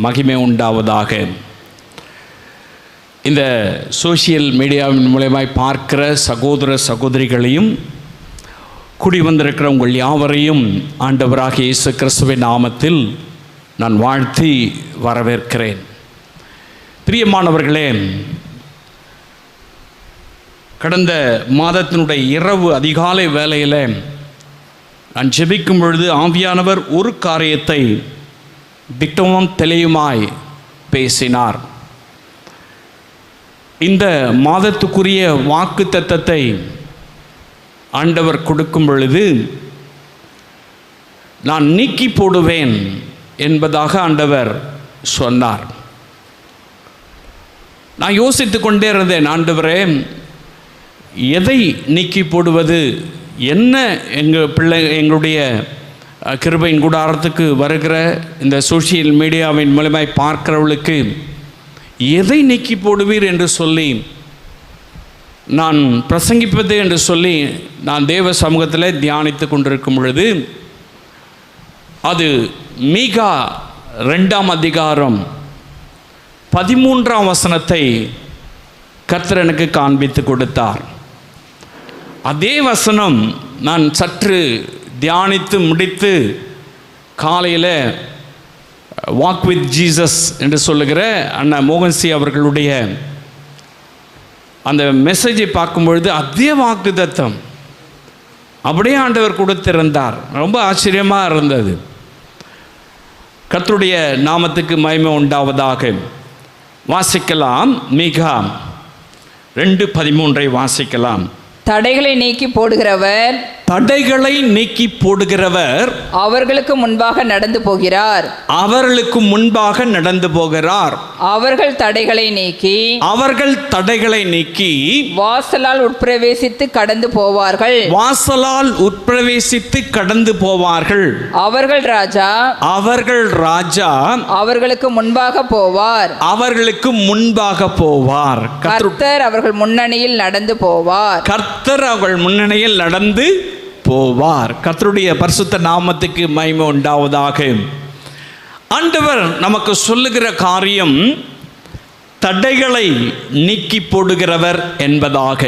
மகிமை உண்டாவதாக. இந்த சோஷியல் மீடியாவின் மூலமாய் பார்க்கிற சகோதர சகோதரிகளையும் கூடி வந்திருக்கிற உங்கள் யாவரையும் ஆண்டவராகிய இயேசு கிறிஸ்துவின் நாமத்தில் நான் வாழ்த்தி வரவேற்கிறேன். பிரியமானவர்களே, கடந்த மாதத்தினுடைய இரவு அதிகாலை வேளையில் நான் ஜெபிக்கும் பொழுது ஆவியானவர் ஒரு காரியத்தை திட்டமும் தெளிவுமாய் பேசினார். இந்த மாதத்துக்குரிய வாக்கு தத்தத்தை ஆண்டவர் கொடுக்கும் பொழுது நான் நீக்கி போடுவேன் என்பதாக ஆண்டவர் சொன்னார். நான் யோசித்து கொண்டே இருந்தேன், ஆண்டவரே எதை நீக்கி போடுவது, என்ன எங்களுடைய கிருபையின் கூடாரத்துக்கு வருகிற இந்த சோஷியல் மீடியாவின் மூலமாய் பார்க்கிறவர்களுக்கு எதை நீக்கி போடுவீர் என்று சொல்லி நான் பிரசங்கிப்பது என்று சொல்லி நான் தேவ சமூகத்தில் தியானித்து கொண்டிருக்கும் பொழுது அது மீகா 2ஆம் அதிகாரம் 13ஆம் வசனத்தை கர்த்தர் எனக்கு காண்பித்து கொடுத்தார். அதே வசனம் நான் சற்று தியானித்து முடித்து காலையில் வாக் வித் ஜீசஸ் என்று சொல்லுகிற அண்ணா மோகன்சி அவர்களுடைய அந்த மெசேஜை பார்க்கும்பொழுது அதே வாக்குத்தத்தம் அப்படியே ஆண்டவர் கொடுத்திருந்தார். ரொம்ப ஆச்சரியமாக இருந்தது. கர்த்தருடைய நாமத்துக்கு மகிமை உண்டாவதாக. வாசிக்கலாம், மீகா 2:13 வாசிக்கலாம். தடைகளை நீக்கி போடுகிறவர், தடைகளை நீக்கி போடுகிறவர் அவர்களுக்கு முன்பாக நடந்து போகிறார், அவர்களுக்கு முன்பாக நடந்து போகிறார். அவர்கள் தடைகளை நீக்கி வாசலால் உட்பிரவேசித்து கடந்து போவார்கள், வாசலால் உட்பிரவேசித்து கடந்து போவார்கள். அவர்கள் ராஜா அவர்களுக்கு முன்பாக போவார், கர்த்தர் அவர்கள் முன்னணியில் நடந்து போவார், கர்த்தருடைய பரிசுத்த நாமத்துக்கு மகிமை உண்டாவதாக. ஆண்டவர் நமக்கு சொல்லுகிற காரியம் தடைகளை நீக்கி போடுகிறவர் என்பதாக.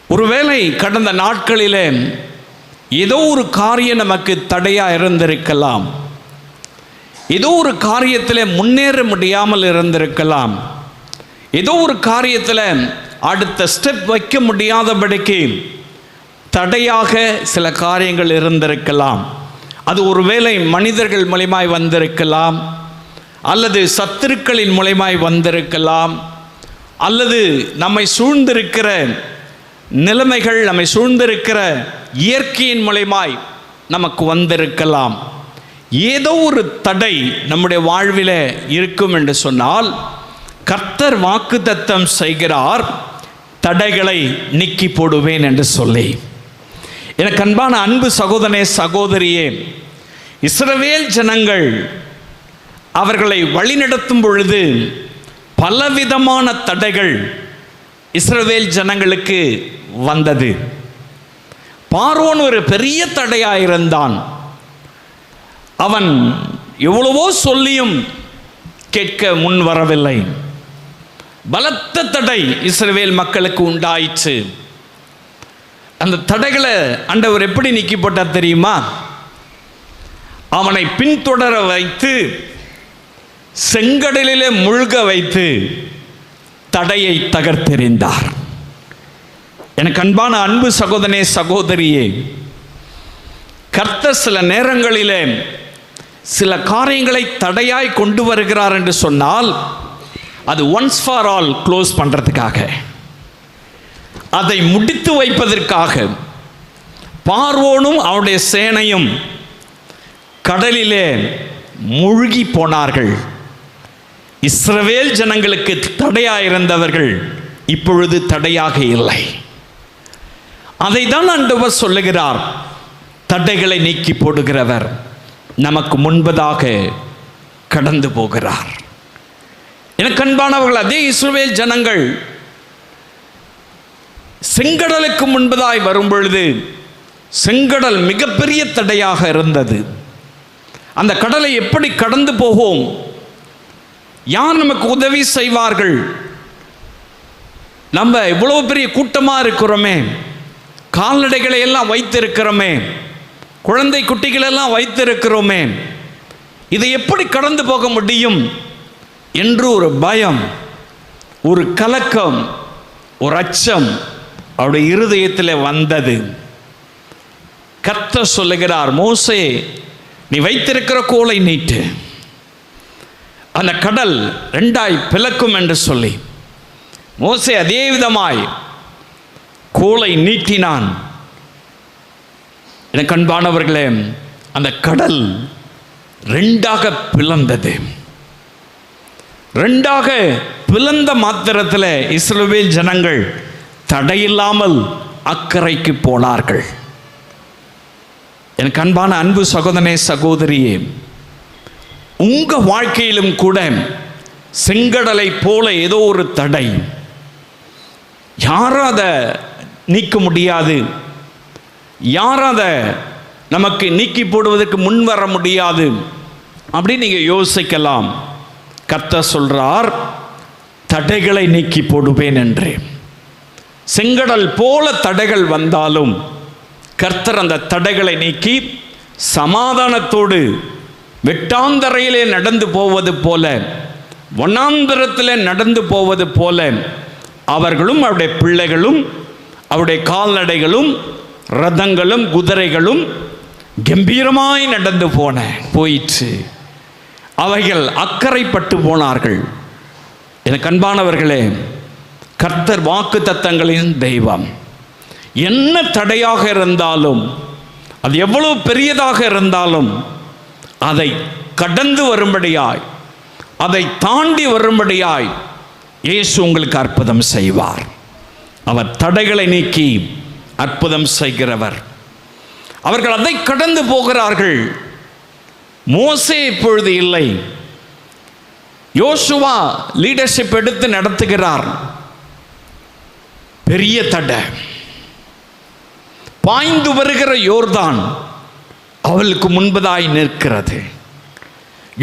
ஒருவேளை கடந்த நாட்களிலே ஏதோ ஒரு காரியம் நமக்கு தடையா இருந்திருக்கலாம், ஏதோ ஒரு காரியத்தில் முன்னேற முடியாமல் இருந்திருக்கலாம், ஏதோ ஒரு காரியத்தில் அடுத்த ஸ்டெப் வைக்க முடியாதபடிக்கு தடையாக சில காரியங்கள் இருந்திருக்கலாம். அது ஒருவேளை மனிதர்கள் மூலமாய் வந்திருக்கலாம், அல்லது சத்துருக்களின் மூலமாய் வந்திருக்கலாம், அல்லது நம்மை சூழ்ந்திருக்கிற நிலைமைகள், நம்மை சூழ்ந்திருக்கிற இயற்கையின் மூலமாய் நமக்கு வந்திருக்கலாம். ஏதோ ஒரு தடை நம்முடைய வாழ்வில் இருக்கும் என்று சொன்னால் கர்த்தர் வாக்குத்தத்தம் செய்கிறார், தடைகளை நீக்கி போடுவேன் என்று சொல்லி. எனக்கு அன்பான அன்பு சகோதரனே சகோதரியே, இஸ்ரவேல் ஜனங்கள் அவர்களை வழிநடத்தும் பொழுது பலவிதமான தடைகள் இஸ்ரவேல் ஜனங்களுக்கு வந்தது. பார்வோன் ஒரு பெரிய தடையாயிருந்தான். அவன் எவ்வளவோ சொல்லியும் கேட்க முன் வரவில்லை. பலத்த தடை இஸ்ரவேல் மக்களுக்கு உண்டாயிற்று. அந்த தடைகளை ஆண்டவர் எப்படி நீக்கி போட்டார் தெரியுமா? அவனை பின்தொடர வைத்து செங்கடலிலே முழுக வைத்து தடையை தகர்த்தெறிந்தார். எனக்கு அன்பான அன்பு சகோதரனே சகோதரியே, கர்த்தர் சில நேரங்களிலே சில காரியங்களை தடையாய் கொண்டு வருகிறார் என்று சொன்னால் அது ஒன்ஸ் ஃபார் ஆல் க்ளோஸ் பண்ணுறதுக்காக, அதை முடித்து வைப்பதற்காக. பார்வோனும் அவருடைய சேனையும் கடலிலே மூழ்கி போனார்கள். இஸ்ரவேல் ஜனங்களுக்கு தடையாயிருந்தவர்கள் இப்பொழுது தடையாக இல்லை. அதை தான் ஆண்டவர் சொல்லுகிறார், தடைகளை நீக்கி போடுகிறவர் நமக்கு முன்பதாக கடந்து போகிறார். எனக்கு அன்பானவர்கள், அதே இஸ்ரவேல் ஜனங்கள் செங்கடலுக்கு முன்பதாய் வரும் பொழுது செங்கடல் மிகப்பெரிய தடையாக இருந்தது. அந்த கடலை எப்படி கடந்து போவோம்? யார் நமக்கு உதவி செய்வார்கள்? நம்ம இவ்வளவு பெரிய கூட்டமாக இருக்கிறோமே, கால்நடைகளை எல்லாம் வைத்திருக்கிறோமே, குழந்தை குட்டிகளெல்லாம் வைத்திருக்கிறோமே, இதை எப்படி கடந்து போக முடியும் என்று ஒரு பயம், ஒரு கலக்கம், ஒரு அச்சம் அவருடைய இருதயத்தில் வந்தது. கர்த்தர் சொல்லுகிறார், மோசே, நீ வைத்திருக்கிற கோலை நீட்டு, அந்த கடல் ரெண்டாய் பிளக்கும் என்று சொல்லி மோசே அதே விதமாய் கோலை நீட்டினான். எனக்கு அன்பானவர்களே, அந்த கடல் ரெண்டாக பிளந்தது. ரெண்டாக பிளந்த மாத்திரத்தில் இஸ்ரவேல் ஜனங்கள் தடையில்லாமல் அக்கறைக்கு போனார்கள். எனக்கு அன்பான அன்பு சகோதரனே, சகோதரியே, உங்க வாழ்க்கையிலும் கூட செங்கடலை போல ஏதோ ஒரு தடை, யாரும் அதை நீக்க முடியாது, யாரும் அதை நமக்கு நீக்கி போடுவதற்கு முன் வர முடியாது அப்படின்னு நீங்கள் யோசிக்கலாம். கர்த்தர் சொல்றார், தடைகளை நீக்கி போடுவேன் என்று. செங்கடல் போல தடைகள் வந்தாலும் கர்த்தர் அந்த தடைகளை நீக்கி சமாதானத்தோடு வெட்டாந்தரையிலே நடந்து போவது போல, வனாந்தரத்தில் நடந்து போவது போல அவர்களும் அவருடைய பிள்ளைகளும் அவருடைய கால்நடைகளும் ரதங்களும் குதிரைகளும் கம்பீரமாய் நடந்து போயிற்று. அவைகள் அக்கறைப்பட்டு போனார்கள். எனக்கு அன்பானவர்களே, கர்த்தர் வாக்கு தத்தங்களின் தெய்வம். என்ன தடையாக இருந்தாலும், அது எவ்வளவு பெரியதாக இருந்தாலும், அதை கடந்து வரும்படியாய், அதை தாண்டி வரும்படியாய் இயேசு உங்களுக்கு அற்புதம் செய்வார். அவர் தடைகளை நீக்கி அற்புதம் செய்கிறவர். அவர்கள் அதை கடந்து போகிறார்கள். மோசே இப்பொழுது இல்லை, யோசுவா லீடர்ஷிப் எடுத்து நடத்துகிறார். பெரிய தடை, பாய்ந்து வருகிற யோர்தான் அவளுக்கு முன்பதாய் நிற்கிறது.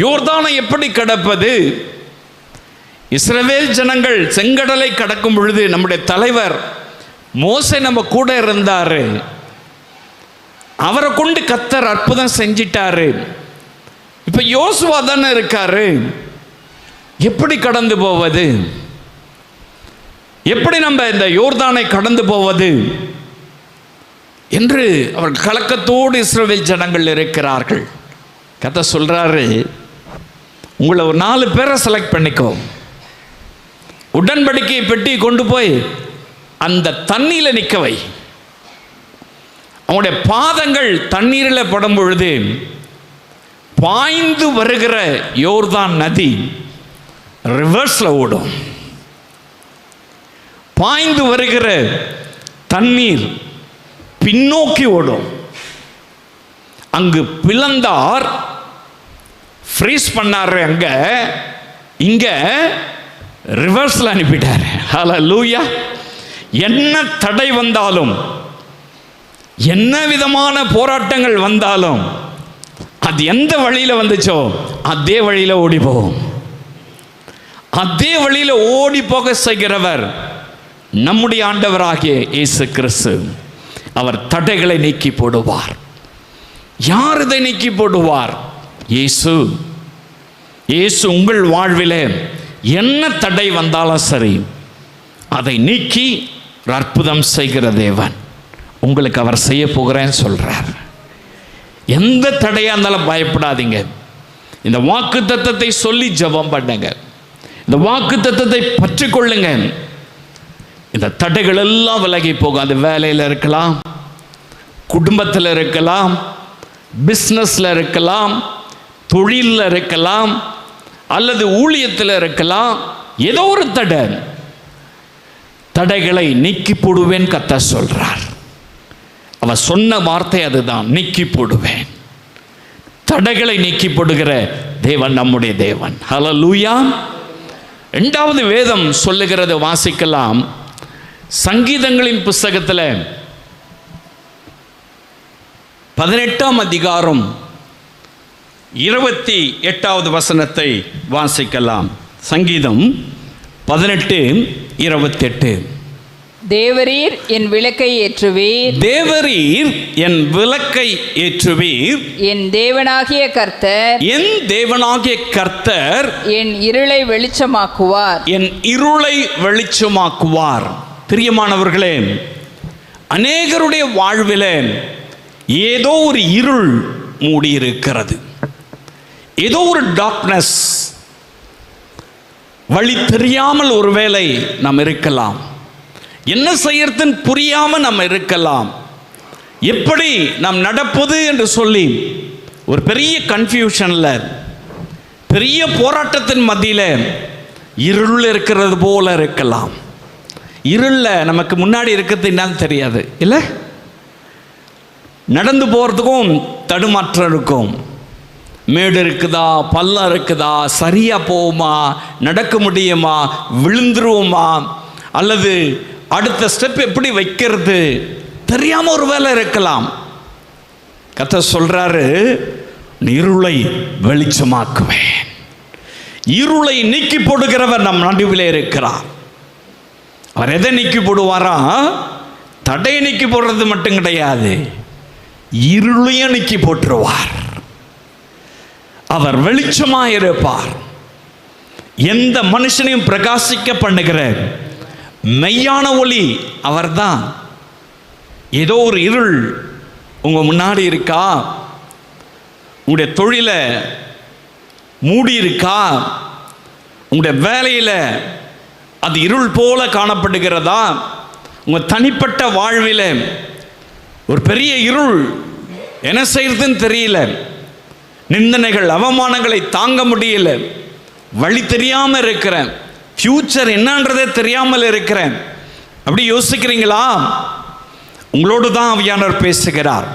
யோர்தானை எப்படி கடப்பது? இஸ்ரவேல் ஜனங்கள் செங்கடலை கடக்கும் பொழுது நம்முடைய தலைவர் மோசே நம்ம கூட இருந்தாரு. அவரை கொண்டு கர்த்தர் அற்புதம் செஞ்சிட்டாரு. இப்ப யோசுவா தானே இருக்காரு. எப்படி கடந்து போவது? எப்படி நம்ம இந்த யோர்தானை கடந்து போவது என்று அவர் கலக்கத்தோடு இஸ்ரவேல் ஜனங்கள் இருக்கிறார்கள். கர்த்தர் சொல்றாரு, உங்களை ஒரு 4 பேரை செலக்ட் பண்ணிக்கோ, உடன்படிக்கை பெட்டி கொண்டு போய் அந்த தண்ணீரில் நிற்க வை. அவனுடைய பாதங்கள் தண்ணீரில் படும் பொழுது பாய்ந்து வருகிற யோர்தான் நதி ரிவர்ஸ்ல ஓடும். பாய்ந்து வருகிற தண்ணீர் பின்னோக்கி ஓடும். அங்கு பிளந்தார், ஃப்ரீஸ் பண்ணாரு, அங்க இங்க ரிவர்ஸ்ல அனுப்பிட்டாரு. ஹல்லேலூயா. என்ன தடை வந்தாலும், என்ன விதமான போராட்டங்கள் வந்தாலும், அது எந்த வழியில வந்துச்சோ அதே வழியில ஓடி போகும். அதே வழியில ஓடி போக செய்கிறவர் நம்முடைய ஆண்டவராகிய இயேசு கிறிஸ்து. அவர் தடைகளை நீக்கி போடுவார். யார் இதை நீக்கி போடுவார்? இயேசு. இயேசு உங்கள் வாழ்விலே என்ன தடை வந்தாலும் சரி, அதை நீக்கி ஒரு அற்புதம் செய்கிற தேவன். உங்களுக்கு அவர் செய்ய போகிறேன்னு சொல்றார். எந்த தடையா இருந்தாலும் பயப்படாதீங்க. இந்த வாக்கு தத்தத்தை சொல்லி ஜெபம் பண்ணுங்க. இந்த வாக்கு தத்தத்தை பற்றி கொள்ளுங்க. இந்த தடைகள் எல்லாம் விலகி போகும். அது வேலையில் இருக்கலாம், குடும்பத்தில் இருக்கலாம், பிஸ்னஸில் இருக்கலாம், தொழிலில் இருக்கலாம், அல்லது ஊழியத்தில் இருக்கலாம். ஏதோ ஒரு தடைகளை நீக்கி போடுவேன் கர்த்தர் சொல்றார். அவர் சொன்ன வார்த்தை அதுதான், நீக்கி போடுவேன். தடைகளை நீக்கி போடுகிற தேவன் நம்முடைய தேவன். ஹல்லேலூயா. 2வது வேதம் சொல்லுகிறது, வாசிக்கலாம். சங்கீதங்களின் புஸ்தகத்தில் 18ஆம் அதிகாரம் 28வது வசனத்தை வாசிக்கலாம். சங்கீதம் 18:28. தேவரீர் என் விளக்கை ஏற்றுவீர், தேவரீர் என் விளக்கை ஏற்றுவீர், என் தேவனாகிய கர்த்தர், என் தேவனாகிய கர்த்தர் என் இருளை வெளிச்சமாக்குவார், என் இருளை வெளிச்சமாக்குவார். பிரியமானவர்களே, அநேகருடைய வாழ்விலே ஏதோ ஒரு இருள் மூடியிருக்கிறது, ஏதோ ஒரு டார்க்னஸ், வழி தெரியாமல் ஒருவேளை நாம் இருக்கலாம், என்ன செய்யறதுன்னு புரியாம நம்ம இருக்கலாம், எப்படி நாம் நடப்பது என்று சொல்லி ஒரு பெரிய கன்ஃபியூஷன்ல, பெரிய போராட்டத்தின் மத்தியில் இருள் இருக்கிறது போல இருக்கலாம். இருள்ல நமக்கு முன்னாடி இருக்கிறது என்னன்னு தெரியாது இல்லை, நடந்து போறதுக்கும் தடுமாற்றம் இருக்கும், மேடு இருக்குதா, பள்ளம் இருக்குதா, சரியா போகுமா, நடக்க முடியுமா, விழுந்துருவோமா, அல்லது அடுத்த ஸ்டெப் எப்படி வைக்கிறது தெரியாம ஒரு வேலை இருக்கலாம். கர்த்தர் சொல்றாரு, இருளை வெளிச்சமாக்குவேன். இருளை நீக்கி போடுகிறவர் நம் நடுவிலே இருக்கிறார். அவர் எதை நீக்கி போடுவாரா? தடையை நீக்கி போடுறது மட்டும் கிடையாது, இருளையும் நீக்கி போட்டுருவார். அவர் வெளிச்சமாக இருப்பார். எந்த மனுஷனையும் பிரகாசிக்க பண்ணுகிற மெய்யான ஒளி அவர்தான். ஏதோ ஒரு இருள் உங்க முன்னாடி இருக்கா, உங்களுடைய தொழில மூடி இருக்கா, உங்களுடைய வேலையில அது இருள் போல காணப்படுகிறதா, உங்க தனிப்பட்ட வாழ்வில் ஒரு பெரிய இருள், என்ன செய்யறதுன்னு தெரியல, நிந்தனைகள் அவமானங்களை தாங்க முடியல, வழி தெரியாம இருக்கிறேன், ஃபியூச்சர் என்னன்றதே தெரியாமல் இருக்கிறேன், அப்படி யோசிக்கிறீங்களா? உங்களோடு தான் ஆவியானவர் பேசுகிறார்.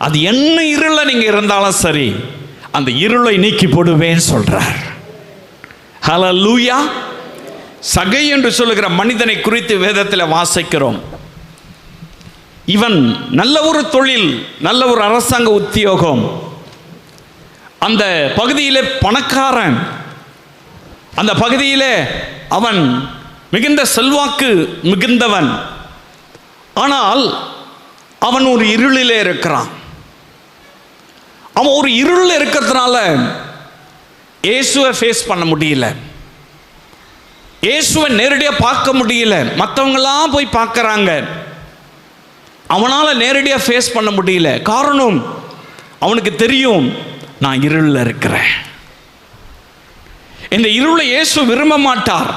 அது என்ன இருள நீங்க இருந்தாலும் சரி, அந்த இருளை நீக்கி போடுவேன்னு சொல்றார். ஹல்லேலூயா. சகை என்று சொல்லுகிற மனிதனை குறித்து வேதத்தில் வாசிக்கிறோம். இவன் நல்ல ஒரு தொழில், நல்ல ஒரு அரசாங்க உத்தியோகம், அந்த பகுதியிலே பணக்காரன், அந்த பகுதியிலே அவன் மிகுந்த செல்வாக்கு மிகுந்தவன். ஆனால் அவன் ஒரு இருளிலே இருக்கிறான். அவன் ஒரு இருள் இருக்கிறதுனால இயேசுவை ஃபேஸ் பண்ண முடியல, இயேசுவை நேரடியாக பார்க்க முடியல. மற்றவங்களாம் போய் பார்க்கறாங்க, அவனால் நேரடியாக ஃபேஸ் பண்ண முடியல. காரணம், அவனுக்கு தெரியும், நான் இருளில் இருக்கிறேன். இந்த இருளை இயேசு விரும்ப மாட்டார்.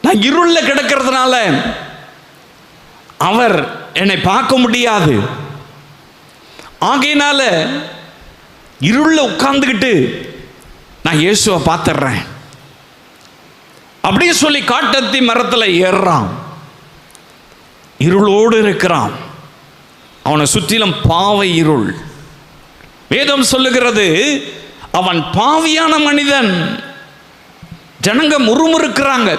நான் இருளில் கிடக்கிறதுனால அவர் என்னை பார்க்க முடியாது. ஆகையினால இருளில் உட்கார்ந்துக்கிட்டு நான் இயேசுவை பார்த்துடுறேன் அப்படின்னு சொல்லி காட்டத்தி மரத்தில் ஏறுறான். இருளோடு இருக்கிறான். அவனை சுற்றிலும் பாவை இருள். வேதம் சொல்லுகிறது, அவன் பாவியான மனிதன். ஜனங்க முறுமுறுக்கிறாங்க,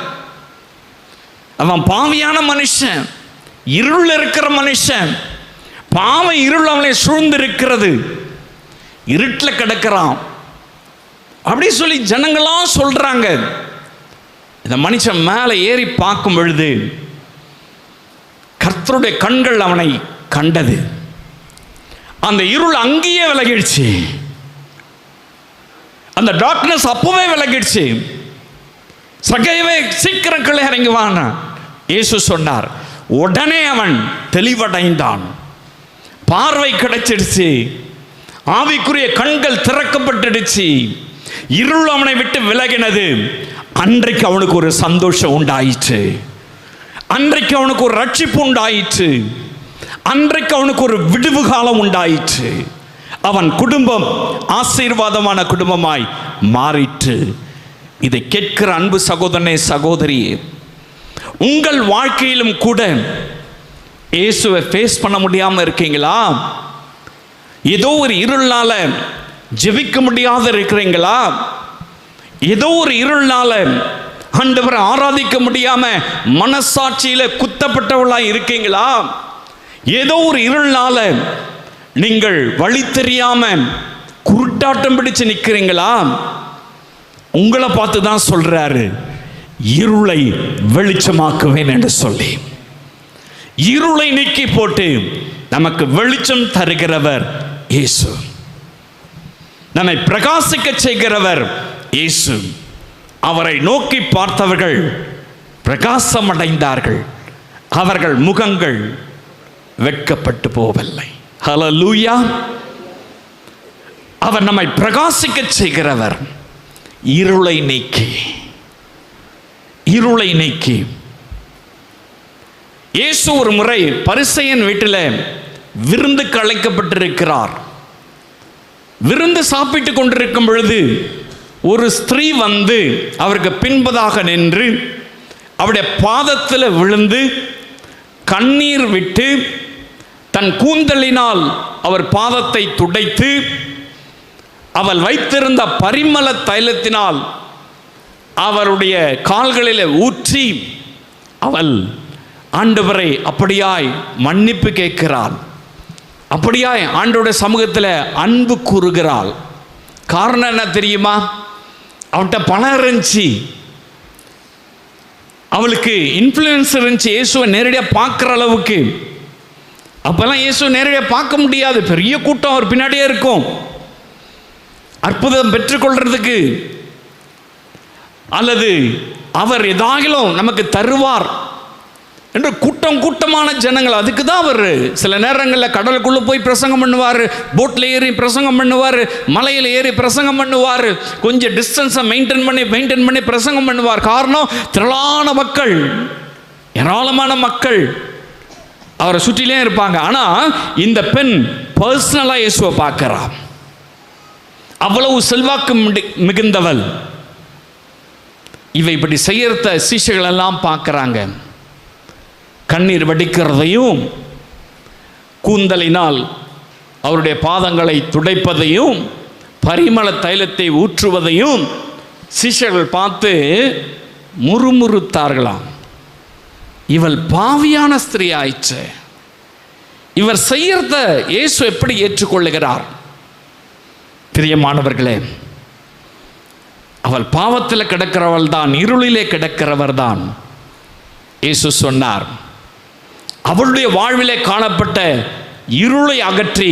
அவன் பாவியான மனுஷன், இருள் இருக்கிற மனுஷன், பாவை இருள் அவனை சூழ்ந்து இருக்கிறது, இருட்டில் கிடக்கிறான் அப்படி சொல்லி ஜனங்களாம் சொல்றாங்க. இந்த மனுஷன் மேலே ஏறி பார்க்கும் பொழுது கர்த்தருடைய கண்கள் அவனை கண்டது. அந்த இருள் அங்கேயே விலகிடுச்சு, அந்த டார்க்னஸ் அப்பவே விலகிடுச்சு. சகையவே சீக்கிரம் கீழே இறங்கி வாங்க இயேசு சொன்னார். உடனே அவன் தெளிவடைந்தான், பார்வை கிடைச்சிடுச்சு, ஆவிக்குரிய கண்கள் திறக்கப்பட்டுடுச்சு, இருள் அவனை விட்டு விலகினது. அன்றைக்கு அவனுக்கு ஒரு சந்தோஷம் உண்டாயிற்று, அன்றைக்கு அவனுக்கு ஒரு ரட்சிப்பு உண்டாயிற்று, அன்றைக்கு அவனுக்கு ஒரு விடுவு காலம் உண்டாயிற்று. அவன் குடும்பம் ஆசீர்வாதமான குடும்பமாய் மாறிற்று. இதை கேட்கிற அன்பு சகோதரனே, சகோதரியே, உங்கள் வாழ்க்கையிலும் கூட இயேசுவை ஃபேஸ் பண்ண முடியாமல் இருக்கீங்களா? ஏதோ ஒரு இருளால ஜெபிக்க முடியாத இருக்கிறீங்களா? ஏதோ ஒரு இருளால ஆண்டவரை ஆராதிக்க முடியாம மனசாட்சியில குத்தப்பட்டவளா இருக்கீங்களா? ஏதோ ஒரு இருளால நீங்கள் வழி தெரியாம குருட்டாட்டம் பிடிச்சு நிற்கிறீங்களா? உங்களை பார்த்து தான் சொல்றாரு, இருளை வெளிச்சமாக்குவேன் என்று சொல்லி. இருளை நீக்கி போட்டு நமக்கு வெளிச்சம் தருகிறவர் இயேசு. நம்மை பிரகாசிக்க செய்கிறவர் இயேசு. அவரை நோக்கி பார்த்தவர்கள் பிரகாசம் அடைந்தார்கள். அவர்கள் முகங்கள் வெட்கப்பட்டு போவதில்லை. ஹல்லேலூயா. அவர் நம்மை பிரகாசிக்க செய்கிறவர். இருளை நீக்கி இயேசு ஒரு முறை பரிசேயன் வீட்டில் விருந்துக்கு அழைக்கப்பட்டிருக்கிறார். விருந்து சாப்பிட்டு கொண்டிருக்கும் பொழுது ஒரு ஸ்திரீ வந்து அவருக்கு பின்பதாக நின்று அவருடைய பாதத்தில் விழுந்து கண்ணீர் விட்டு தன் கூந்தலினால் அவர் பாதத்தை துடைத்து அவள் வைத்திருந்த பரிமள தைலத்தினால் அவருடைய கால்களில் ஊற்றி அவள் ஆண்டவரை அப்படியாய் மன்னிப்பு கேட்கிறாள். அப்படியாய் ஆண்டவருடைய சமூகத்தில் அன்பு கூறுகிறாள். காரணம் என்ன தெரியுமா? அவன்கிட்ட பணம் இருந்துச்சு, அவளுக்கு இன்ஃப்ளூயன்ஸ் இருந்துச்சு இயேசுவை நேரடியாக பார்க்குற அளவுக்கு. அப்போல்லாம் இயேசுவை நேரடியாக பார்க்க முடியாது, பெரிய கூட்டம் அவர் பின்னாடியே இருக்கும். அற்புதம் பெற்றுக்கொள்றதுக்கு அல்லது அவர் ஏதாகிலும் நமக்கு தருவார் என்று கூட்டமான ஜனங்கள். அதுக்கு தான் அவர் சில நேரங்களில் கடலுக்குள்ளே போய் பிரசங்கம் பண்ணுவார், போட்டில் ஏறி பிரசங்கம் பண்ணுவார், மலையில் ஏறி பிரசங்கம் பண்ணுவார், கொஞ்சம் டிஸ்டன்ஸை மெயின்டைன் பண்ணி பிரசங்கம் பண்ணுவார். காரணம், திரளான மக்கள், ஏராளமான மக்கள் அவரை சுற்றிலே இருப்பாங்க. ஆனால் இந்த பெண் பர்சனலாக இயேசுவை பார்க்கிறார். அவ்வளவு செல்வாக்கு மிகுந்தவள். இவை இப்படி செய்யறத சீஷர்கள் எல்லாம் பார்க்குறாங்க. கண்ணீர் வடிக்கிறதையும் கூந்தலினால் அவருடைய பாதங்களை துடைப்பதையும் பரிமள தைலத்தை ஊற்றுவதையும் சீஷர்கள் பார்த்து முறுமுறுத்தார்களாம். இவள் பாவியான ஸ்திரீ ஆயிற்று, இவர் செய்யறத இயேசு எப்படி ஏற்றுக்கொள்ளுகிறார்? பிரியமானவர்களே, அவள் பாவத்தில் கிடக்கிறவள் தான், இருளிலே கிடக்கிறவர் தான். இயேசு சொன்னார், அவளுடைய வாழ்விலே காணப்பட்ட இருளை அகற்றி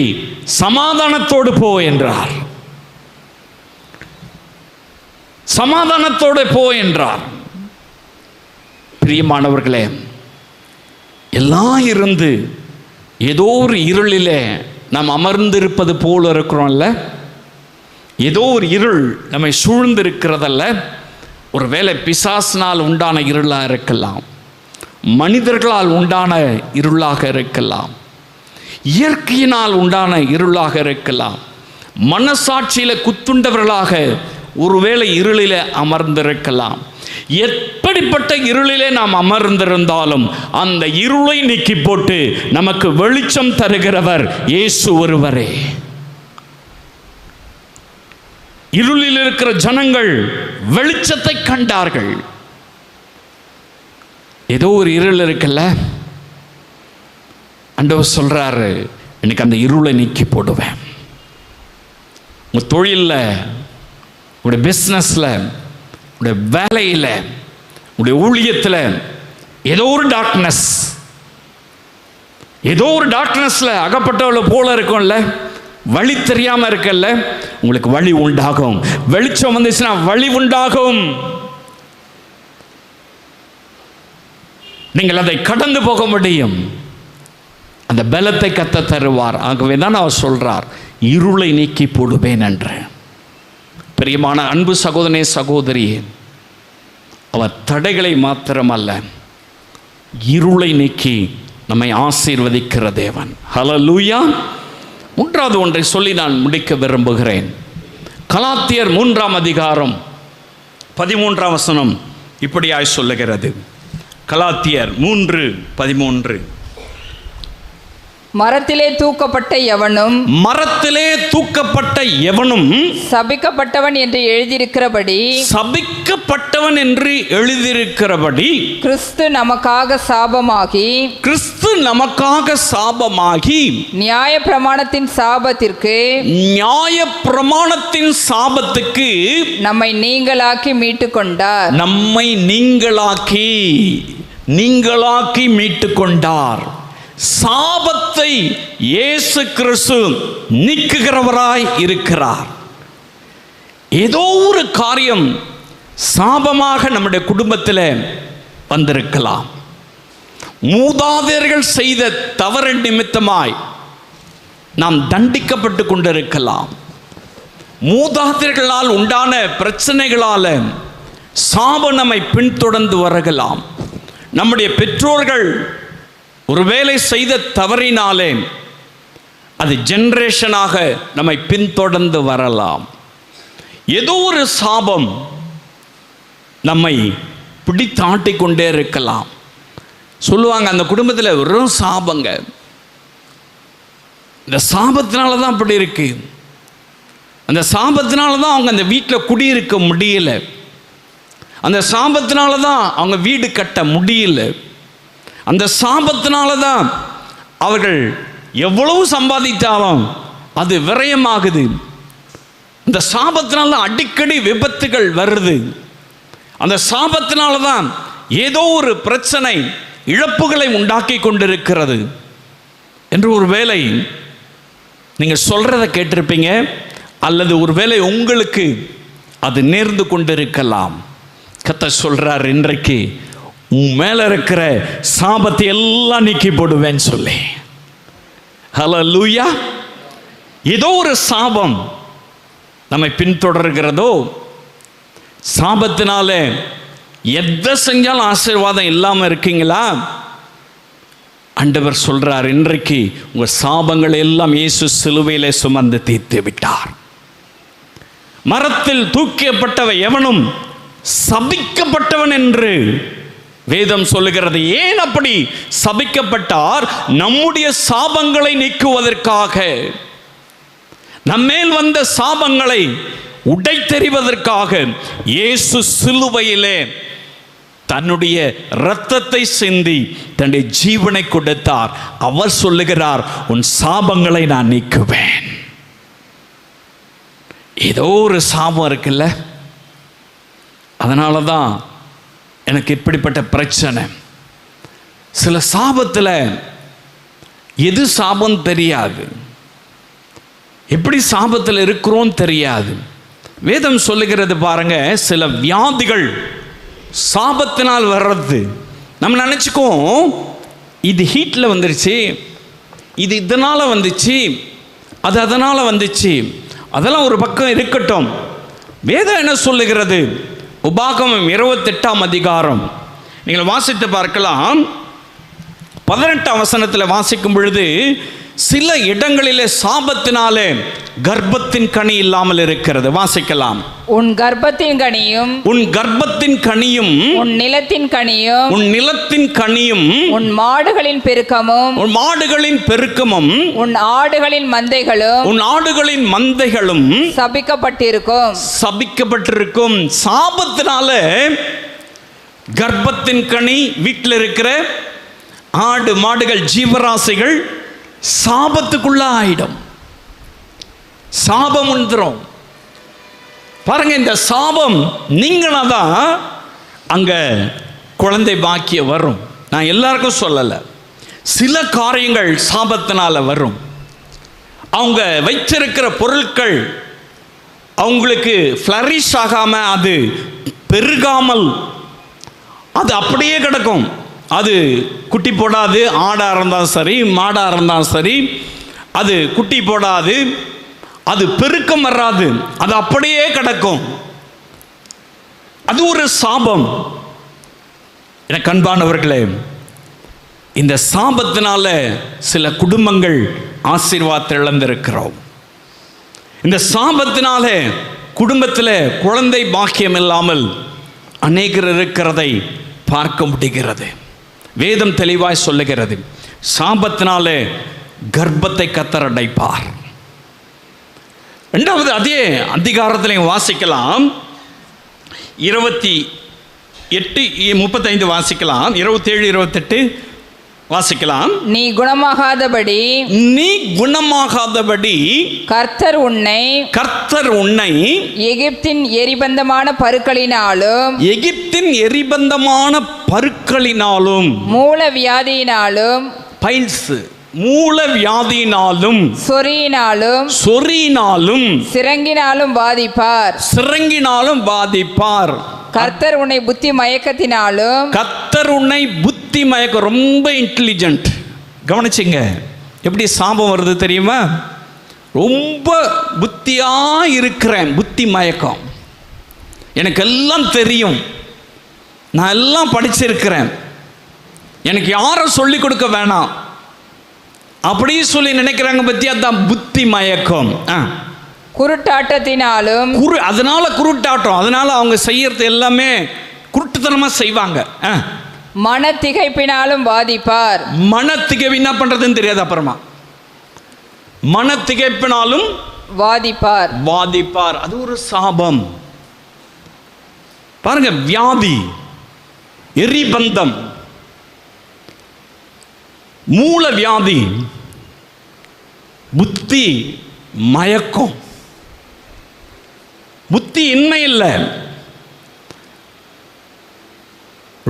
சமாதானத்தோடு போ என்றார். சமாதானத்தோடு போ என்றார். பிரியமானவர்களே, எல்லாம் இருந்து ஏதோ ஒரு இருளிலே நாம் அமர்ந்திருப்பது போல இருக்கிறோம்ல, ஏதோ ஒரு இருள் நம்மை சூழ்ந்திருக்கிறதல்ல. ஒரு வேளை பிசாசினால் உண்டான இருளாக இருக்கலாம், மனிதர்களால் உண்டான இருளாக இருக்கலாம், இயற்கையினால் உண்டான இருளாக இருக்கலாம், மனசாட்சியில் குத்துண்டவர்களாக ஒருவேளை இருளில் அமர்ந்திருக்கலாம். எப்படிப்பட்ட இருளிலே நாம் அமர்ந்திருந்தாலும் அந்த இருளை நீக்கி போட்டு நமக்கு வெளிச்சம் தருகிறவர் இயேசு ஒருவரே. இருளில் இருக்கிற ஜனங்கள் வெளிச்சத்தை கண்டார்கள். ஏதோ ஒரு இருள் இருக்குல்ல, ஆண்டவர் சொல்றாரு, இன்னைக்கு அந்த இருளை நீக்கி போடுவேன். உங்க தொழிலில், உங்களுடைய பிஸ்னஸில், உங்களுடைய வேலையில், உங்களுடைய ஊழியத்தில் ஏதோ ஒரு டார்க்னஸ்ல அகப்பட்டவளை போல இருக்கும்ல, வழி தெரியாம இருக்கல்ல, உங்களுக்கு வழி உண்டாகும். வெளிச்சம் வந்துச்சுன்னா வழி உண்டாகும். நீங்கள் அதை கடந்து போக முடியும். அந்த பலத்தை கத்த தருவார். ஆகவே தான் அவர் சொல்றார், இருளை நீக்கி போடுவேன் என்று. பிரியமான அன்பு சகோதரனே, சகோதரியே, அவர் தடைகளை மாத்திரமல்ல, இருளை நீக்கி நம்மை ஆசீர்வதிக்கிற தேவன். ஹல்லேலூயா. மூன்றாவது ஒன்றை சொல்லி நான் முடிக்க விரும்புகிறேன். கலாத்தியர் 3ஆம் அதிகாரம் 13ஆம் வசனம் இப்படியாய் சொல்லுகிறது. கலாத்தியர் 3:13. மரத்திலே தூக்கப்பட்ட எவனும் சபிக்கப்பட்டவன் என்று எழுதியிருக்கிறபடி கிறிஸ்து நமக்காக சாபமாகி நியாயப்பிரமாணத்தின் சாபத்துக்கு நம்மை நீங்களாக்கி மீட்டுக் கொண்டார். சாபத்தை இயேசு கிறிஸ்து நீக்குகிறவராய் இருக்கிறார். ஏதோ ஒரு காரியம் சாபமாக நம்முடைய குடும்பத்தில் வந்திருக்கலாம். மூதாதையர்கள் செய்த தவறு நிமித்தமாய் நாம் தண்டிக்கப்பட்டு கொண்டிருக்கலாம். மூதாதையர்களால் உண்டான பிரச்சனைகளால் சாபம் நம்மை பின்தொடர்ந்து வரலாம். நம்முடைய பெற்றோர்கள் ஒருவேளை செய்த தவறினாலே அது ஜெனரேஷனாக நம்மை பின்தொடர்ந்து வரலாம். ஏதோ ஒரு சாபம் நம்மை பிடித்தாட்டிக் கொண்டே இருக்கலாம். சொல்லுவாங்க, அந்த குடும்பத்தில் வெறும் சாபங்க, இந்த சாபத்தினால தான் அப்படி இருக்கு, அந்த சாபத்தினால தான் அவங்க அந்த வீட்டில் குடியிருக்க முடியல, அந்த சாபத்தினால தான் அவங்க வீடு கட்ட முடியல, அந்த சாபத்தினால தான் அவர்கள் எவ்வளவு சம்பாதித்தாலும் அது விரயமாகுது, அந்த சாபத்தினால அடிக்கடி விபத்துகள் வருது, அந்த சாபத்தினால தான் ஏதோ ஒரு பிரச்சனை இழப்புகளை உண்டாக்கி கொண்டிருக்கிறது என்று ஒரு வேளை நீங்கள் சொல்றதை கேட்டிருப்பீங்க. அல்லது ஒருவேளை உங்களுக்கு அது நேர்ந்து கொண்டிருக்கலாம். கர்த்தர் சொல்றார், இன்றைக்கு உன் மேல இருக்கிற சாபத்தை எல்லாம் நீக்கி போடுவேன்னு சொல்லி. ஹல்லேலூயா. ஏதோ ஒரு சாபம் நம்மை பின்தொடர்கிறதோ, சாபத்தினால எதை செஞ்சாலும் ஆசீர்வாதம் இல்லாமல் இருக்கீங்களா? ஆண்டவர் சொல்றார், இன்றைக்கு உங்க சாபங்களை எல்லாம் இயேசு சிலுவையிலே சுமந்து தீர்த்து விட்டார். மரத்தில் தூக்கப்பட்டவன் எவனும் சபிக்கப்பட்டவன் என்று வேதம் சொல்லுகிறது. ஏன் அப்படி சபிக்கப்பட்டார்? நம்முடைய சாபங்களை நீக்குவதற்காக, நம்மேல் வந்த சாபங்களை உடைத்தெறிவதற்காக இயேசு சிலுவையிலே தன்னுடைய இரத்தத்தை சிந்தி தன்னுடைய ஜீவனை கொடுத்தார். அவர் சொல்லுகிறார், உன் சாபங்களை நான் நீக்குவேன். ஏதோ ஒரு சாபம் இருக்குல்ல, அதனால தான் எனக்கு இப்படிப்பட்ட பிரச்சனை. சில சாபத்தில் எது சாபம் தெரியாது, எப்படி சாபத்தில் இருக்கிறோம் தெரியாது. வேதம் சொல்லுகிறது பாருங்க, சில வியாதிகள் சாபத்தினால் வர்றது. நம்ம நினச்சிக்குவோம் இது ஹீட்டில் வந்துருச்சு, இது இதனால் வந்துச்சு, அது அதனால் வந்துச்சு. அதெல்லாம் ஒரு பக்கம் இருக்கட்டும். வேதம் என்ன சொல்லுகிறது? உபாகமம் 28ஆம் அதிகாரம் நீங்கள் வாசித்து பார்க்கலாம். 18ஆம் வசனத்தில் வாசிக்கும் பொழுது, சில இடங்களிலே சாபத்தினாலே கர்ப்பத்தின் கனி இல்லாமல் இருக்கிறது. வாசிக்கலாம். உன் கர்ப்பத்தின் கனியும் உன் நிலத்தின் கனியும் உன் மாடுகளின் பெருக்கமும் உன் ஆடுகளின் மந்தைகளும் சபிக்கப்பட்டிருக்கும். சாபத்தினால கர்ப்பத்தின் கனி, வீட்டில் இருக்கிற ஆடு மாடுகள் ஜீவராசிகள் சாபத்துக்குள்ள ஆயிடும். சாபம் வந்துடும் பாருங்க. இந்த சாபம் நீங்களாதான் அங்க குழந்தை பாக்கியம் வரும். நான் எல்லாருக்கும் சொல்லலை, சில காரியங்கள் சாபத்தினால வரும். அவங்க வைத்திருக்கிற பொருட்கள் அவங்களுக்கு ஃப்ளரிஷ் ஆகாம, அது பெருகாமல் அது அப்படியே கிடக்கும். அது குட்டி போடாது. ஆடாக இருந்தாலும் சரி, மாடாக இருந்தாலும் சரி, அது குட்டி போடாது, அது பெருக்கம் வராது, அது அப்படியே கிடக்கும். அது ஒரு சாபம். எனக்கு அன்பானவர்களே, இந்த சாபத்தினால சில குடும்பங்கள் ஆசீர்வாதத்தை இழந்திருக்கிறோம். இந்த சாபத்தினால குடும்பத்தில் குழந்தை பாக்கியம் இல்லாமல் அநேகர் இருக்கிறதை பார்க்க முடிகிறது. வேதம் தெளிவாய் சொல்லுகிறது, சாபத்தினாலே கர்ப்பத்தை கர்த்தர் அடைப்பார். இரண்டாவது அதே அதிகாரத்தில் வாசிக்கலாம், 28:35 வாசிக்கலாம், 27, 28 வாசிக்கலாம். நீ குணமாகாதபடி கர்த்தர் உன்னை எகிப்தின் எரிபந்தமான பருக்களினாலும் மூலவியாதியினாலும் சொறியினாலும் சிரங்கினாலும் பாதிப்பார். கர்த்தர் உன்னை புத்தி மயக்க ரொம்ப இன்டெலிஜென்ட். கவனிச்சிங்க, எப்படி சாபம் வருது தெரியுமா? ரொம்ப புத்தியா இருக்கிறேன், புத்தி மயக்கம். எனக்கு எல்லாம் தெரியும், நான் எல்லாம் படிச்சிருக்கிறேன், எனக்கு யாரும் சொல்லிக் கொடுக்க வேணாம் அப்படி சொல்லி நினைக்கிறாங்க பத்தி, அதான் புத்தி மயக்கம். குருட்டாட்டத்தினாலும் அதனால குருட்டாட்டம், அதனால அவங்க செய்யறது எல்லாமே குருட்டுத்தனமா செய்வாங்க. மனத்திகைப்பினாலும் பாதிப்பார். மனத்திகைப்பு என்ன பண்றதுன்னு தெரியாது. அப்புறமா மனத்திகைப்பினாலும் வாதிப்பார். அது ஒரு சாபம். பாருங்க, வியாதி, எரிபந்தம், மூல வியாதி, புத்தி மயக்கம். புத்தி இன்மை இல்லை,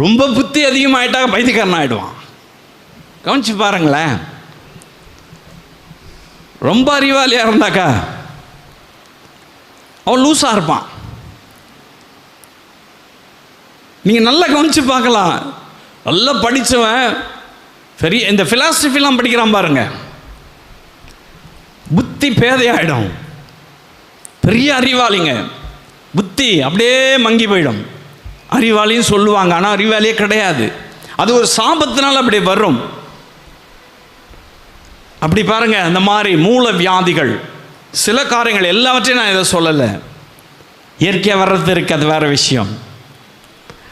ரொம்ப புத்தி அதிகமாயிட்டாக பைத்தியக்காரன் ஆயிடுவான். கவனிச்சு பாருங்களேன், ரொம்ப அறிவாளியா இருந்தாக்கா அவன் லூசா இருப்பான். நீங்க நல்லா கவனிச்சு பார்க்கலாம். நல்லா படிச்சவன், சரி, இந்த பிலாசபிலாம் படிக்கிறான் பாருங்க, புத்தி பேதையாயிடும். பெரிய அறிவாளிங்க, புத்தி அப்படியே மங்கி போயிடும். அறிவாளின்னு சொல்லுவாங்க, ஆனால் அறிவாளியே கிடையாது. அது ஒரு சாபத்தினால் அப்படி வரும். அப்படி பாருங்க, அந்த மாதிரி மூல வியாதிகள், சில காரியங்கள், எல்லாவற்றையும் நான் இதை சொல்லலை, இயற்கையாக வர்றது இருக்கு, அது வேற விஷயம்.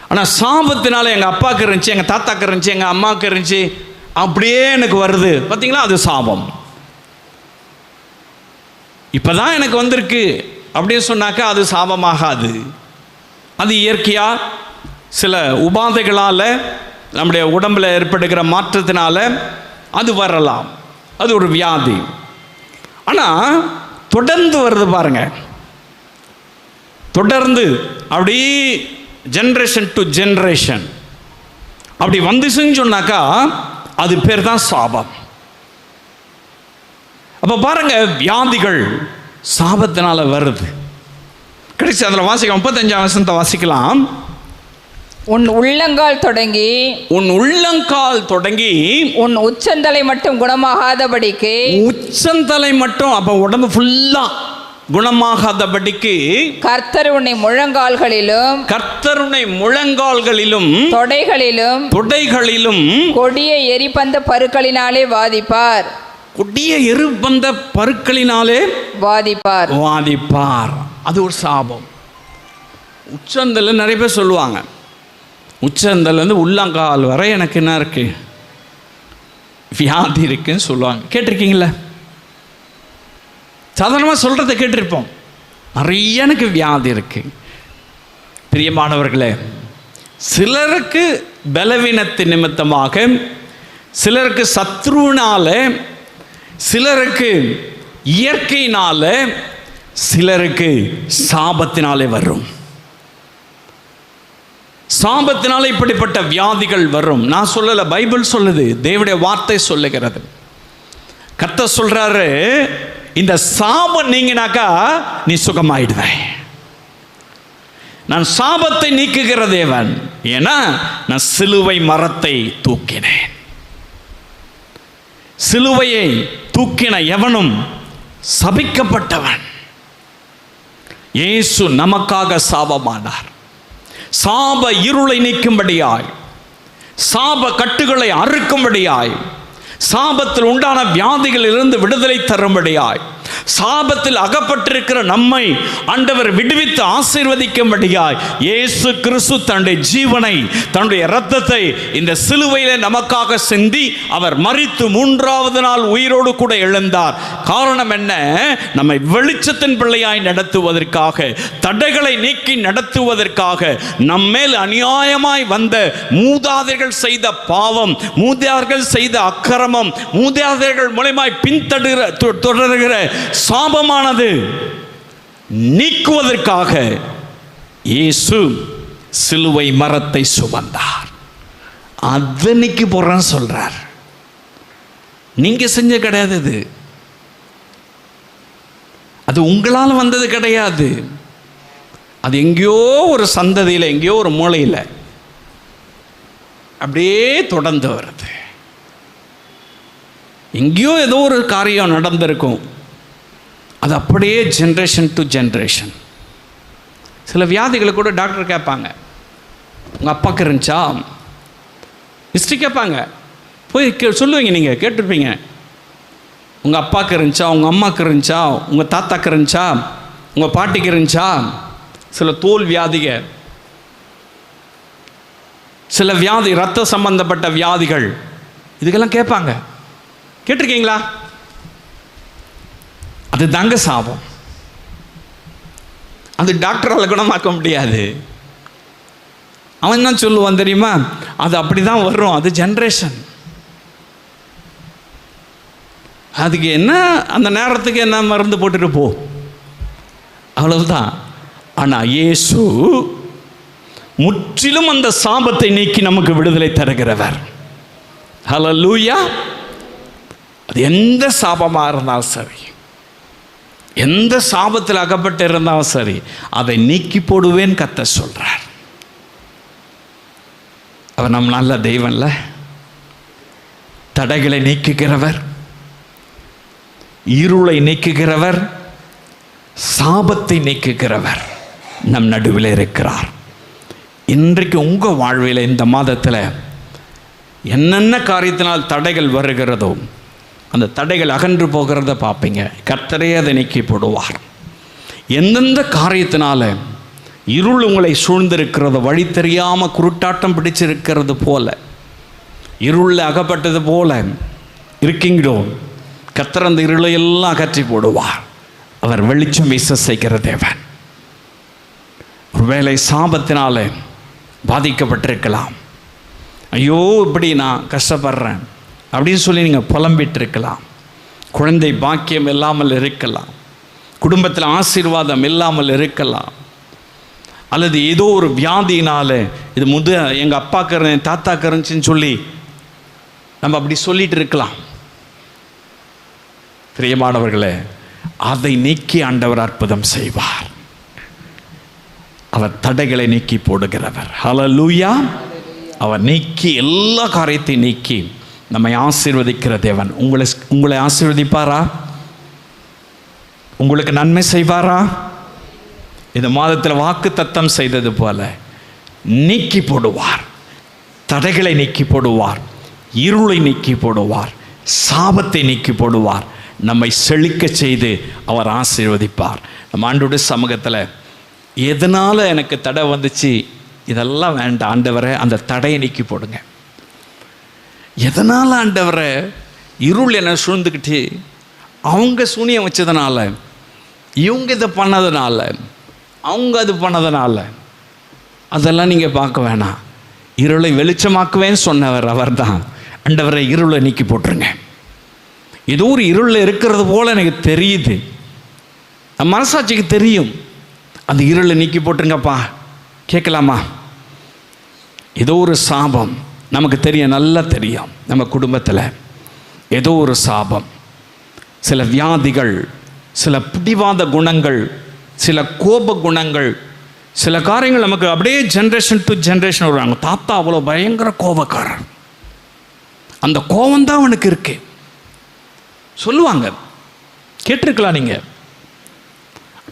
ஆனால் சாபத்தினால எங்கள் அப்பாவுக்கு இருந்துச்சு, எங்கள் தாத்தாக்கு இருந்துச்சு, எங்கள் அம்மாவுக்கு இருந்துச்சு, அப்படியே எனக்கு வருது பார்த்தீங்களா, அது சாபம். இப்போதான் எனக்கு வந்திருக்கு அப்படின்னு சொன்னாக்கா அது சாபமாகாது. அது இயற்கையாக சில உபாதைகளால், நம்முடைய உடம்பில் ஏற்படுகிற மாற்றத்தினால அது வரலாம், அது ஒரு வியாதி. ஆனால் தொடர்ந்து வருது பாருங்க, தொடர்ந்து அப்படி ஜென்ரேஷன் டு ஜென்ரேஷன் அப்படி வந்துச்சுன்னு சொன்னாக்கா அது பேர் தான் சாபம். அப்போ பாருங்க, வியாதிகள் சாபத்தினால வருது. கடைசி அதில் வாசிக்கலாம், 35ஆம் வசனத்தை வாசிக்கலாம். உன் உள்ளங்கால் தொடங்கி உன் உச்சந்தலை மட்டும் குணமாகாதபடிக்கு, உச்சந்தலை மட்டும், அப்போ உடம்பு ஃபுல்லா குணமாகாதபடிக்கு கர்த்தர் உன்னை முழங்கால்களிலும் தொடைகளிலும் கொடிய எரிபந்த பருக்களினாலே வாதிப்பார். அது ஒரு சாபம். உச்சந்தல் நிறைய பேர் சொல்லுவாங்க, உச்சந்தல் உள்ளங்கால் வரை எனக்கு என்ன இருக்கு, வியாதி இருக்குன்னு சொல்லுவாங்க. கேட்டிருக்கீங்களா? சாதாரணமாக சொல்றதை கேட்டிருப்போம். நிறைய எனக்கு வியாதி இருக்கு. பிரியமானவர்களே, சிலருக்கு பலவீனத்தின் நிமித்தமாக, சிலருக்கு சத்ருவினால, சிலருக்கு இயற்கையினால, சிலருக்கு சாபத்தினாலே வரும். சாபத்தினால இப்படிப்பட்ட வியாதிகள் வரும். நான் சொல்லல, பைபிள் சொல்லுது, தேவனுடைய வார்த்தை சொல்லுகிறது. கர்த்தர் சொல்றாரு, இந்த சாபம் நீங்கினாக்கா நீ சுகமாயிடுவ. நான் சாபத்தை நீக்குகிற தேவன், ஏன்னா நான் சிலுவை மரத்தை தூக்கினேன். சிலுவையை தூக்கின எவனும் சபிக்கப்பட்டவன். இயேசு நமக்காக சாபமானார். சாப இருளை நீக்கும்படியாய், சாப கட்டுகளை அறுக்கும்படியாய், சாபத்தில் உண்டான வியாதிகளிலிருந்து விடுதலை தரும்படியாய், சாபத்தில் அகப்பட்டிருக்கிற நம்மை ஆண்டவர் விடுவித்து ஆசீர்வதிக்கும்படியாய் இயேசு கிறிஸ்து தன்னுடைய ஜீவனை, தன்னுடைய இரத்தத்தை இந்த சிலுவையிலே நமக்காக சிந்தி அவர் மரித்து 3வது நாள் உயிரோடு கூட எழுந்தார். காரணம் என்ன? நம்மை வெளிச்சத்தின் பிள்ளையாய் நடத்துவதற்காக, தடைகளை நீக்கி நடத்துவதற்காக, நம்மேல் அநியாயமாய் வந்த மூதாதையர்கள் செய்த பாவம், மூதாதையர்கள் செய்த அக்கிரமம், மூதாதையர்கள் மூலமாய் தொடர்கிற சாபமானது நீக்குவதற்காக இயேசு சிலுவை மரத்தை சுமந்தார். அதை நீக்கி போறேன்னு சொல்றார். நீங்க செஞ்ச கிடையாது, அது உங்களால் வந்தது கிடையாது. அது எங்கேயோ ஒரு சந்ததியில், எங்கேயோ ஒரு மூலையில் அப்படியே தொடர்ந்து வருது. எங்கேயோ ஏதோ ஒரு காரியம் நடந்திருக்கும், அது அப்படியே ஜென்ரேஷன் டு ஜென்ரேஷன். சில வியாதிகளை கூட டாக்டர் கேட்பாங்க, உங்கள் அப்பாவுக்கு இருந்துச்சா? ஹிஸ்ட்ரி கேட்பாங்க. போய் சொல்லுவீங்க, நீங்கள் கேட்டிருப்பீங்க, உங்கள் அப்பாவுக்கு இருந்துச்சா, உங்கள் அம்மாவுக்கு இருந்துச்சா, உங்கள் தாத்தாக்கு இருந்துச்சா, உங்கள் பாட்டிக்கு இருந்துச்சா? சில தோல் வியாதிக, சில வியாதி, ரத்த சம்பந்தப்பட்ட வியாதிகள், இதுக்கெல்லாம் கேட்பாங்க. கேட்டிருக்கீங்களா? அது தாங்க சாபம். அது டாக்டரால் குணமாக்க முடியாது. அவன் என்ன சொல்லுவான் தெரியுமா? அது அப்படிதான் வரும், அது ஜென்ரேஷன். அதுக்கு என்ன, அந்த நேரத்துக்கு என்ன மருந்து போட்டுட்டு போ, அவ்வளவுதான். ஆனால் இயேசு முற்றிலும் அந்த சாபத்தை நீக்கி நமக்கு விடுதலை தருகிறவர். ஹல்லேலூயா. அது எந்த சாபமாக இருந்தாலும் சரி, எந்த சாபத்தில் அகப்பட்டு இருந்தாலும் சரி, அதை நீக்கி போடுவேன் கர்த்தர் சொல்றார். அவர் நம் நல்ல தெய்வம்ல, தடைகளை நீக்குகிறவர், இருளை நீக்குகிறவர், சாபத்தை நீக்குகிறவர் நம் நடுவில் இருக்கிறார். இன்றைக்கு உங்கள் வாழ்வில் இந்த மாதத்தில் என்னென்ன காரியத்தினால் தடைகள் வருகிறதோ அந்த தடைகள் அகன்று போகிறத பார்ப்பீங்க. கர்த்தரே அதை நீக்கி போடுவார். எந்தெந்த காரியத்தினால இருள் உங்களை சூழ்ந்திருக்கிறத, வழி தெரியாமல் குருட்டாட்டம் பிடிச்சிருக்கிறது போல, இருளில் அகப்பட்டது போல இருக்கீங்களோ, கர்த்தர் அந்த இருளை எல்லாம் அகற்றி போடுவார். அவர் வெளிச்சம் வீச செய்கிற தேவன். ஒருவேளை சாபத்தினால பாதிக்கப்பட்டிருக்கலாம். ஐயோ இப்படி நான் கஷ்டப்படுறேன் அப்படின்னு சொல்லி நீங்கள் புலம்பிட்டு இருக்கலாம். குழந்தை பாக்கியம் இல்லாமல் இருக்கலாம், குடும்பத்தில் ஆசீர்வாதம் இல்லாமல் இருக்கலாம், அல்லது ஏதோ ஒரு வியாதியினால் இது எங்கள் அப்பாக்கு என் தாத்தாக்கு இருந்துச்சுன்னு சொல்லி நம்ம அப்படி சொல்லிட்டு இருக்கலாம். பிரியமானவர்களே, அதை நீக்கி ஆண்டவர் அற்புதம் செய்வார். அவர் தடைகளை நீக்கி போடுகிறவர். ஹல்லேலூயா. அவர் நீக்கி எல்லா காரியத்தையும் நீக்கி நம்மை ஆசீர்வதிக்கிற தேவன். உங்களை ஆசீர்வதிப்பாரா? உங்களுக்கு நன்மை செய்வாரா? இந்த மாதத்தில் வாக்கு தத்தம் செய்தது போல நீக்கி போடுவார். தடைகளை நீக்கி போடுவார், இருளை நீக்கி போடுவார், சாபத்தை நீக்கி போடுவார், நம்மை செழிக்க செய்து அவர் ஆசீர்வதிப்பார். நம்ம ஆண்டவருடைய சமூகத்தில் எதனால் எனக்கு தடை வந்துச்சு, இதெல்லாம் வேண்டாம் ஆண்டவரே, அந்த தடையை நீக்கி போடுங்க. எதனால் ஆண்டவரே இருள் என்னை சூழ்ந்துக்கிட்டு, அவங்க சூனியம் வச்சதுனால, இவங்க இதை பண்ணதுனால, அவங்க அது பண்ணதுனால, அதெல்லாம் நீங்கள் பார்க்க வேணாம். இருளை வெளிச்சமாக்குவேன்னு சொன்னவர் அவர் தான். ஆண்டவரை இருளை நீக்கி போட்டுருங்க. ஏதோ ஒரு இருளில் இருக்கிறது போல் எனக்கு தெரியுது, நம்ம மனசாட்சிக்கு தெரியும், அந்த இருளை நீக்கி போட்டுருங்கப்பா. கேட்கலாமா? ஏதோ ஒரு சாபம் நமக்கு தெரியும், நல்லா தெரியும். நம்ம குடும்பத்தில் ஏதோ ஒரு சாபம், சில வியாதிகள், சில பிடிவாத குணங்கள், சில கோப குணங்கள், சில காரியங்கள் நமக்கு அப்படியே ஜென்ரேஷன் டு ஜென்ரேஷன் வருவாங்க. தாத்தா அவ்வளோ பயங்கர கோபக்காரர், அந்த கோபம்தான் அவனுக்கு இருக்கு சொல்லுவாங்க. கேட்டிருக்கலாம் நீங்கள்.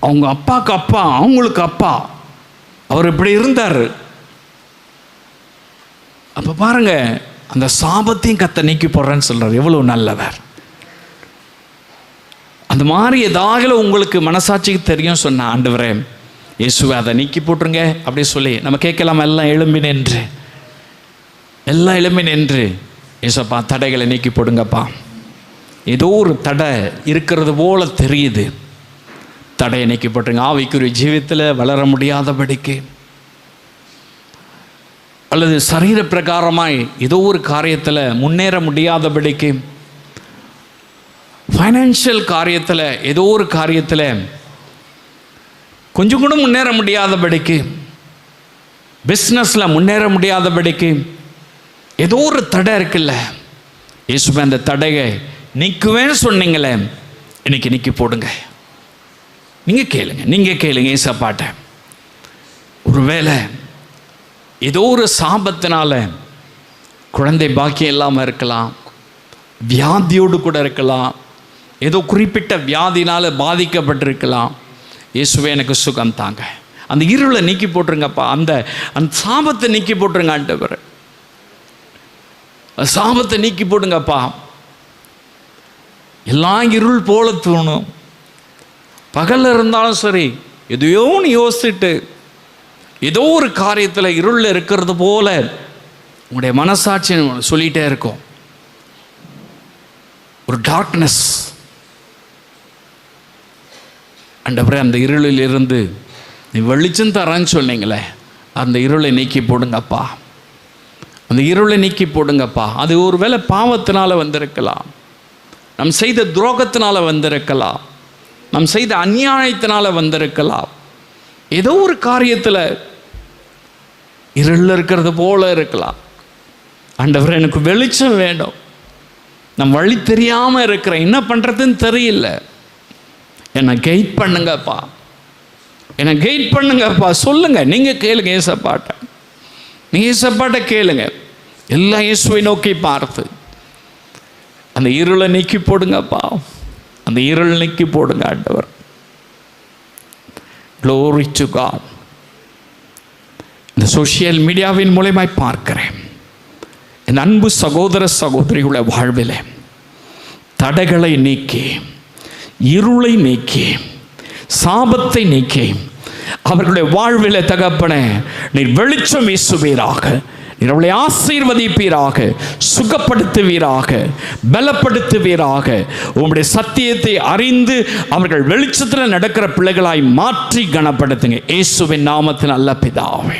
அவங்க அப்பாவுக்கு அப்பா, அவங்களுக்கு அப்பா, அவர் இப்படி இருந்தார். அப்போ பாருங்க, அந்த சாபத்தையும் கர்த்தர் நீக்கி போடுறேன்னு சொல்றார். எவ்வளவு நல்லவர்! அந்த அந்த மாதிரி ஏதாவது உங்களுக்கு மனசாட்சிக்கு தெரியும் சொன்ன ஆண்டவரே இயேசுவை அதை நீக்கி போட்டுருங்க அப்படி சொல்லி நம்ம கேட்கலாம். எல்லாம் எழும்பி நின்று, எல்லாம் எழும்பி நின்று, ஏசப்பா தடைகளை நீக்கி போடுங்கப்பா. ஏதோ ஒரு தடை இருக்கிறது போல தெரியுது, தடையை நீக்கி போட்டுருங்க. ஆவிக்குரிய ஜீவியத்தில் வளர முடியாதபடிக்கு அல்லது சரீர பிரகாரமாய் ஏதோ ஒரு காரியத்தில் முன்னேற முடியாதபடிக்கு, ஃபைனான்ஷியல் காரியத்தில் ஏதோ ஒரு காரியத்தில் கொஞ்சம் கூட முன்னேற முடியாதபடிக்கு, பிஸ்னஸில் முன்னேற முடியாதபடிக்கு ஏதோ ஒரு தடை இருக்குல்ல, இயேசுவே அந்த தடையை நீக்குவேன்னு சொன்னீங்களே, இன்னைக்கு நீக்கி போடுங்க. நீங்கள் கேளுங்க ஏசப்பாட்ட. ஒருவேளை ஏதோ ஒரு சாபத்தினால குழந்தை பாக்கியம் இல்லாமல் இருக்கலாம், வியாதியோடு கூட இருக்கலாம், ஏதோ குறிப்பிட்ட வியாதினால் பாதிக்கப்பட்டிருக்கலாம். இயேசுவே எனக்கு சுகம் தாங்க, அந்த இருளை நீக்கி போட்டுருங்கப்பா, அந்த சாபத்தை நீக்கி போட்டுருங்க ஆண்டவர், சாபத்தை நீக்கி போடுங்கப்பா. எல்லாம் இருள் போல தோணும், பகலில் இருந்தாலும் சரி எதையோன்னு யோசிச்சுட்டு ஏதோ ஒரு காரியத்தில் இருளில் இருக்கிறது போல உங்களுடைய மனசாட்சி சொல்லிகிட்டே இருக்கும். ஒரு டார்க்னஸ். ஆண்டவரே அந்த இருளில் இருந்து நீ வெளிச்சம் தரேன்னு சொன்னீங்களே, அந்த இருளை நீக்கி போடுங்கப்பா, அந்த இருளை நீக்கி போடுங்கப்பா. அது ஒரு வேளை பாவத்தினால வந்திருக்கலாம், நம் செய்த துரோகத்தினால வந்திருக்கலாம், நம் செய்த அநியாயத்தினால வந்திருக்கலாம், ஏதோ ஒரு காரியத்தில் இருளில் இருக்கிறது போல இருக்கலாம். ஆண்டவரே எனக்கு வெளிச்சம் வேணும், நான் வழி தெரியாமல் இருக்கிறேன், என்ன பண்ணுறதுன்னு தெரியல, என்னை கைட் பண்ணுங்கப்பா, என்னை கைட் பண்ணுங்கப்பா. சொல்லுங்க, நீங்கள் கேளுங்க ஏசப்பாட்ட, நீங்கள் ஏசப்பாட்ட கேளுங்க. எல்லாம் இயேசுவை நோக்கி பார்த்து அந்த இருளை நீக்கி போடுங்கப்பா, அந்த இருள் நீக்கி போடுங்க ஆண்டவர். Glory to God. இந்த சோஷியல் மீடியாவின் மூலமாய் பார்க்கிறேன் என் அன்பு சகோதர சகோதரிகளை வாழ்வில் தடைகளை நீக்கி, இருளை நீக்கி, சாபத்தை நீக்கி அவர்களுடைய வாழ்வில் தகப்பனே நீர் வெளிச்சம் வீசுவீராக, நீர் அவளை ஆசீர்வதிப்பீராக, சுகப்படுத்துவீராக, பலப்படுத்துவீராக. உங்களுடைய சத்தியத்தை அறிந்து அவர்கள் வெளிச்சத்தில் நடக்கிற பிள்ளைகளாய் மாற்றி கனப்படுத்துங்க. இயேசுவின் நாமத்தில் நல்ல பிதாவே.